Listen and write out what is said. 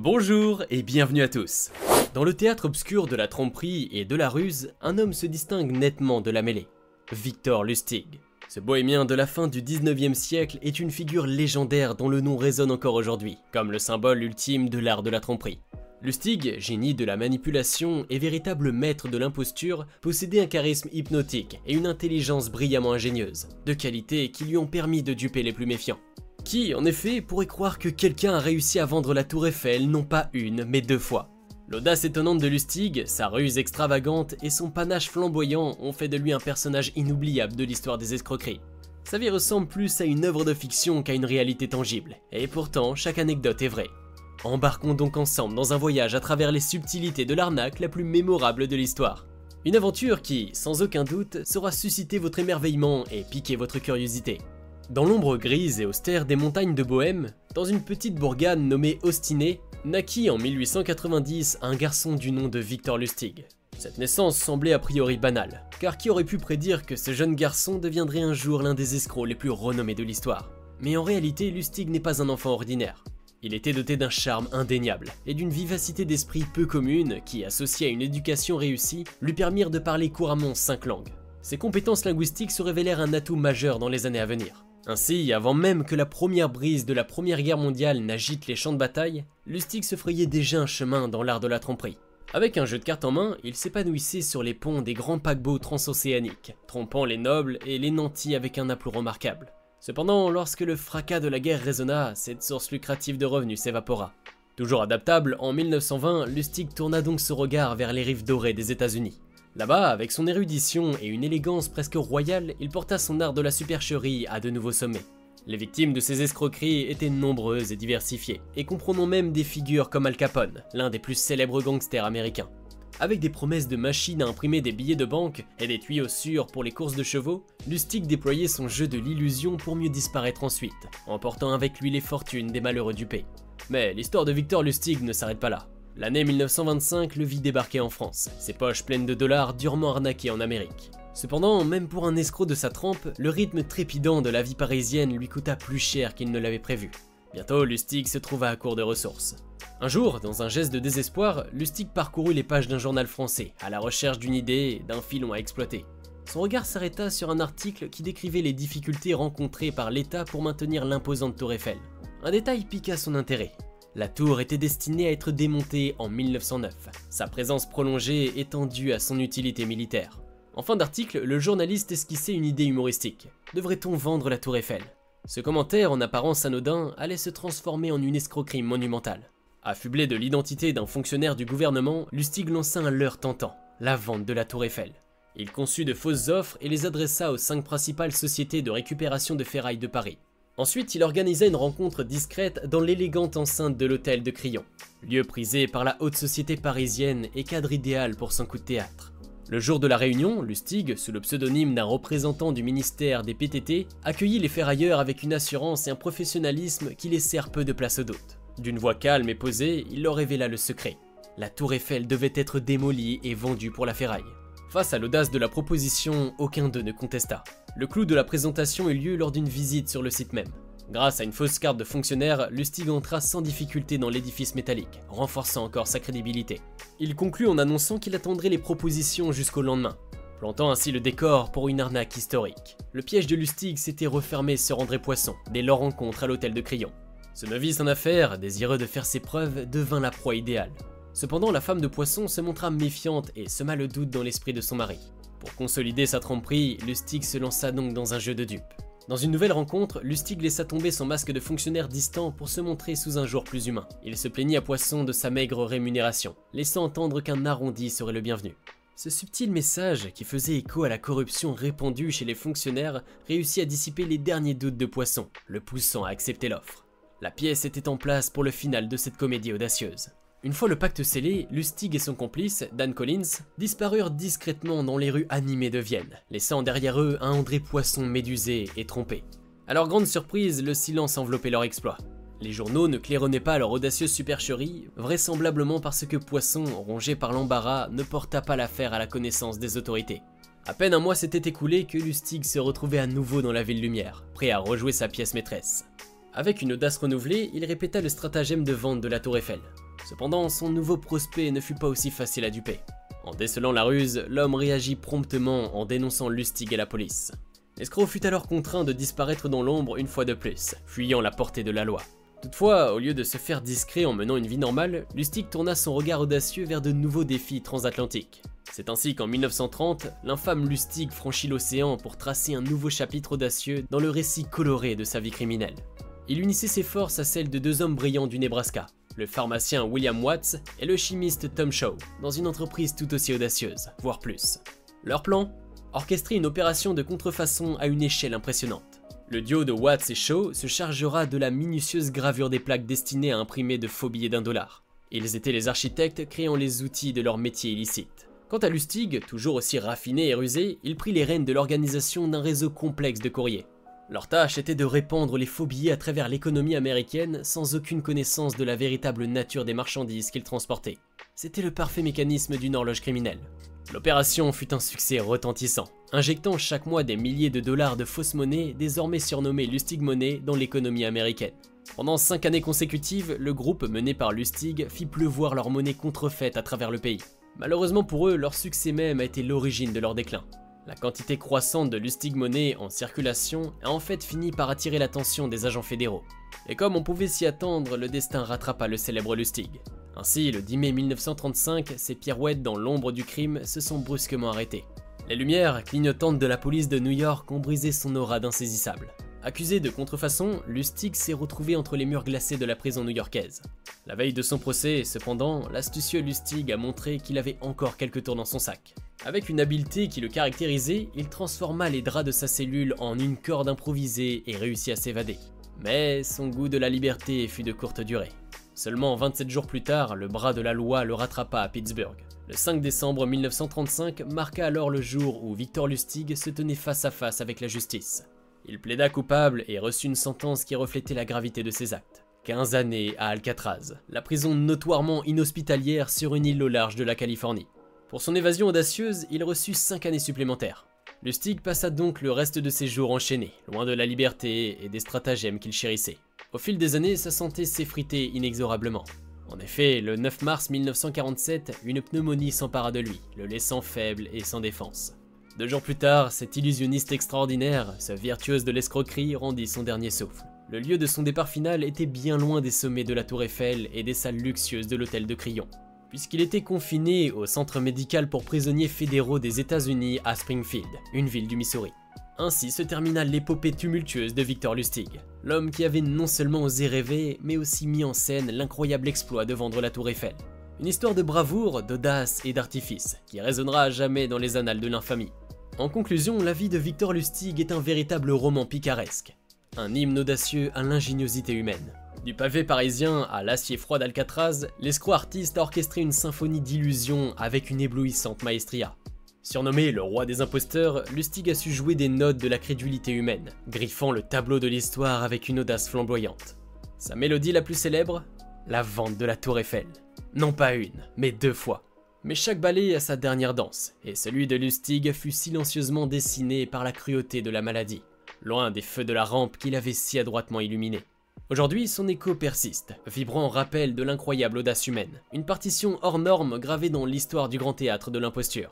Bonjour et bienvenue à tous. Dans le théâtre obscur de la tromperie et de la ruse, un homme se distingue nettement de la mêlée. Victor Lustig. Ce bohémien de la fin du 19e siècle est une figure légendaire dont le nom résonne encore aujourd'hui, comme le symbole ultime de l'art de la tromperie. Lustig, génie de la manipulation et véritable maître de l'imposture, possédait un charisme hypnotique et une intelligence brillamment ingénieuse, deux qualités qui lui ont permis de duper les plus méfiants. Qui, en effet, pourrait croire que quelqu'un a réussi à vendre la tour Eiffel non pas une, mais deux fois? L'audace étonnante de Lustig, sa ruse extravagante et son panache flamboyant ont fait de lui un personnage inoubliable de l'histoire des escroqueries. Sa vie ressemble plus à une œuvre de fiction qu'à une réalité tangible, et pourtant chaque anecdote est vraie. Embarquons donc ensemble dans un voyage à travers les subtilités de l'arnaque la plus mémorable de l'histoire. Une aventure qui, sans aucun doute, saura susciter votre émerveillement et piquer votre curiosité. Dans l'ombre grise et austère des montagnes de Bohême, dans une petite bourgade nommée Ostinée, naquit en 1890 un garçon du nom de Victor Lustig. Cette naissance semblait a priori banale, car qui aurait pu prédire que ce jeune garçon deviendrait un jour l'un des escrocs les plus renommés de l'histoire? Mais en réalité, Lustig n'est pas un enfant ordinaire. Il était doté d'un charme indéniable et d'une vivacité d'esprit peu commune qui, associée à une éducation réussie, lui permirent de parler couramment 5 langues. Ses compétences linguistiques se révélèrent un atout majeur dans les années à venir. Ainsi, avant même que la première brise de la Première Guerre mondiale n'agite les champs de bataille, Lustig se frayait déjà un chemin dans l'art de la tromperie. Avec un jeu de cartes en main, il s'épanouissait sur les ponts des grands paquebots transocéaniques, trompant les nobles et les nantis avec un aplomb remarquable. Cependant, lorsque le fracas de la guerre résonna, cette source lucrative de revenus s'évapora. Toujours adaptable, en 1920, Lustig tourna donc ce regard vers les rives dorées des États-Unis. Là-bas, avec son érudition et une élégance presque royale, il porta son art de la supercherie à de nouveaux sommets. Les victimes de ces escroqueries étaient nombreuses et diversifiées, et comprenant même des figures comme Al Capone, l'un des plus célèbres gangsters américains. Avec des promesses de machines à imprimer des billets de banque et des tuyaux sûrs pour les courses de chevaux, Lustig déployait son jeu de l'illusion pour mieux disparaître ensuite, emportant avec lui les fortunes des malheureux dupés. Mais l'histoire de Victor Lustig ne s'arrête pas là. L'année 1925 le vit débarquer en France, ses poches pleines de dollars durement arnaqués en Amérique. Cependant, même pour un escroc de sa trempe, le rythme trépidant de la vie parisienne lui coûta plus cher qu'il ne l'avait prévu. Bientôt, Lustig se trouva à court de ressources. Un jour, dans un geste de désespoir, Lustig parcourut les pages d'un journal français, à la recherche d'une idée, d'un filon à exploiter. Son regard s'arrêta sur un article qui décrivait les difficultés rencontrées par l'État pour maintenir l'imposante tour Eiffel. Un détail piqua son intérêt. La tour était destinée à être démontée en 1909, sa présence prolongée étant due à son utilité militaire. En fin d'article, le journaliste esquissait une idée humoristique. Devrait-on vendre la tour Eiffel? Ce commentaire, en apparence anodin, allait se transformer en une escroquerie monumentale. Affublé de l'identité d'un fonctionnaire du gouvernement, Lustig lança un leurre tentant, la vente de la tour Eiffel. Il conçut de fausses offres et les adressa aux 5 principales sociétés de récupération de ferraille de Paris. Ensuite, il organisa une rencontre discrète dans l'élégante enceinte de l'hôtel de Crillon, lieu prisé par la haute société parisienne et cadre idéal pour son coup de théâtre. Le jour de la réunion, Lustig, sous le pseudonyme d'un représentant du ministère des PTT, accueillit les ferrailleurs avec une assurance et un professionnalisme qui laissèrent peu de place aux doutes. D'une voix calme et posée, il leur révéla le secret. La tour Eiffel devait être démolie et vendue pour la ferraille. Face à l'audace de la proposition, aucun d'eux ne contesta. Le clou de la présentation eut lieu lors d'une visite sur le site même. Grâce à une fausse carte de fonctionnaire, Lustig entra sans difficulté dans l'édifice métallique, renforçant encore sa crédibilité. Il conclut en annonçant qu'il attendrait les propositions jusqu'au lendemain, plantant ainsi le décor pour une arnaque historique. Le piège de Lustig s'était refermé sur André Poisson, dès leur rencontre à l'hôtel de Crillon. Ce novice en affaires, désireux de faire ses preuves, devint la proie idéale. Cependant, la femme de Poisson se montra méfiante et sema le doute dans l'esprit de son mari. Pour consolider sa tromperie, Lustig se lança donc dans un jeu de dupes. Dans une nouvelle rencontre, Lustig laissa tomber son masque de fonctionnaire distant pour se montrer sous un jour plus humain. Il se plaignit à Poisson de sa maigre rémunération, laissant entendre qu'un arrondi serait le bienvenu. Ce subtil message, qui faisait écho à la corruption répandue chez les fonctionnaires, réussit à dissiper les derniers doutes de Poisson, le poussant à accepter l'offre. La pièce était en place pour le final de cette comédie audacieuse. Une fois le pacte scellé, Lustig et son complice, Dan Collins, disparurent discrètement dans les rues animées de Vienne, laissant derrière eux un André Poisson médusé et trompé. À leur grande surprise, le silence enveloppait leur exploit. Les journaux ne claironnaient pas leur audacieuse supercherie, vraisemblablement parce que Poisson, rongé par l'embarras, ne porta pas l'affaire à la connaissance des autorités. À peine un mois s'était écoulé que Lustig se retrouvait à nouveau dans la ville lumière, prêt à rejouer sa pièce maîtresse. Avec une audace renouvelée, il répéta le stratagème de vente de la tour Eiffel. Cependant, son nouveau prospect ne fut pas aussi facile à duper. En décelant la ruse, l'homme réagit promptement en dénonçant Lustig à la police. L'escroc fut alors contraint de disparaître dans l'ombre une fois de plus, fuyant la portée de la loi. Toutefois, au lieu de se faire discret en menant une vie normale, Lustig tourna son regard audacieux vers de nouveaux défis transatlantiques. C'est ainsi qu'en 1930, l'infâme Lustig franchit l'océan pour tracer un nouveau chapitre audacieux dans le récit coloré de sa vie criminelle. Il unissait ses forces à celles de deux hommes brillants du Nebraska, le pharmacien William Watts et le chimiste Tom Shaw, dans une entreprise tout aussi audacieuse, voire plus. Leur plan ? Orchestrer une opération de contrefaçon à une échelle impressionnante. Le duo de Watts et Shaw se chargera de la minutieuse gravure des plaques destinées à imprimer de faux billets d'$1. Ils étaient les architectes créant les outils de leur métier illicite. Quant à Lustig, toujours aussi raffiné et rusé, il prit les rênes de l'organisation d'un réseau complexe de courriers. Leur tâche était de répandre les faux billets à travers l'économie américaine sans aucune connaissance de la véritable nature des marchandises qu'ils transportaient. C'était le parfait mécanisme d'une horloge criminelle. L'opération fut un succès retentissant, injectant chaque mois des milliers de dollars de fausses monnaies, désormais surnommées Lustig Money, dans l'économie américaine. Pendant 5 années consécutives, le groupe mené par Lustig fit pleuvoir leur monnaie contrefaite à travers le pays. Malheureusement pour eux, leur succès même a été l'origine de leur déclin. La quantité croissante de Lustig Money en circulation a en fait fini par attirer l'attention des agents fédéraux. Et comme on pouvait s'y attendre, le destin rattrapa le célèbre Lustig. Ainsi, le 10 mai 1935, ses pirouettes dans l'ombre du crime se sont brusquement arrêtées. Les lumières clignotantes de la police de New York ont brisé son aura d'insaisissable. Accusé de contrefaçon, Lustig s'est retrouvé entre les murs glacés de la prison new-yorkaise. La veille de son procès, cependant, l'astucieux Lustig a montré qu'il avait encore quelques tours dans son sac. Avec une habileté qui le caractérisait, il transforma les draps de sa cellule en une corde improvisée et réussit à s'évader. Mais son goût de la liberté fut de courte durée. Seulement 27 jours plus tard, le bras de la loi le rattrapa à Pittsburgh. Le 5 décembre 1935 marqua alors le jour où Victor Lustig se tenait face à face avec la justice. Il plaida coupable et reçut une sentence qui reflétait la gravité de ses actes. 15 années à Alcatraz, la prison notoirement inhospitalière sur une île au large de la Californie. Pour son évasion audacieuse, il reçut 5 années supplémentaires. Lustig passa donc le reste de ses jours enchaîné, loin de la liberté et des stratagèmes qu'il chérissait. Au fil des années, sa santé s'effritait inexorablement. En effet, le 9 mars 1947, une pneumonie s'empara de lui, le laissant faible et sans défense. 2 jours plus tard, cet illusionniste extraordinaire, ce virtuose de l'escroquerie, rendit son dernier souffle. Le lieu de son départ final était bien loin des sommets de la Tour Eiffel et des salles luxueuses de l'hôtel de Crillon, puisqu'il était confiné au centre médical pour prisonniers fédéraux des États-Unis à Springfield, une ville du Missouri. Ainsi se termina l'épopée tumultueuse de Victor Lustig, l'homme qui avait non seulement osé rêver, mais aussi mis en scène l'incroyable exploit de vendre la Tour Eiffel. Une histoire de bravoure, d'audace et d'artifice, qui résonnera à jamais dans les annales de l'infamie. En conclusion, la vie de Victor Lustig est un véritable roman picaresque, un hymne audacieux à l'ingéniosité humaine. Du pavé parisien à l'acier froid d'Alcatraz, l'escroc artiste a orchestré une symphonie d'illusions avec une éblouissante maestria. Surnommé le roi des imposteurs, Lustig a su jouer des notes de la crédulité humaine, griffant le tableau de l'histoire avec une audace flamboyante. Sa mélodie la plus célèbre ? La vente de la Tour Eiffel. Non pas une, mais 2 fois. Mais chaque ballet a sa dernière danse, et celui de Lustig fut silencieusement dessiné par la cruauté de la maladie, loin des feux de la rampe qu'il avait si adroitement illuminée. Aujourd'hui, son écho persiste, vibrant rappel de l'incroyable audace humaine, une partition hors norme gravée dans l'histoire du grand théâtre de l'imposture.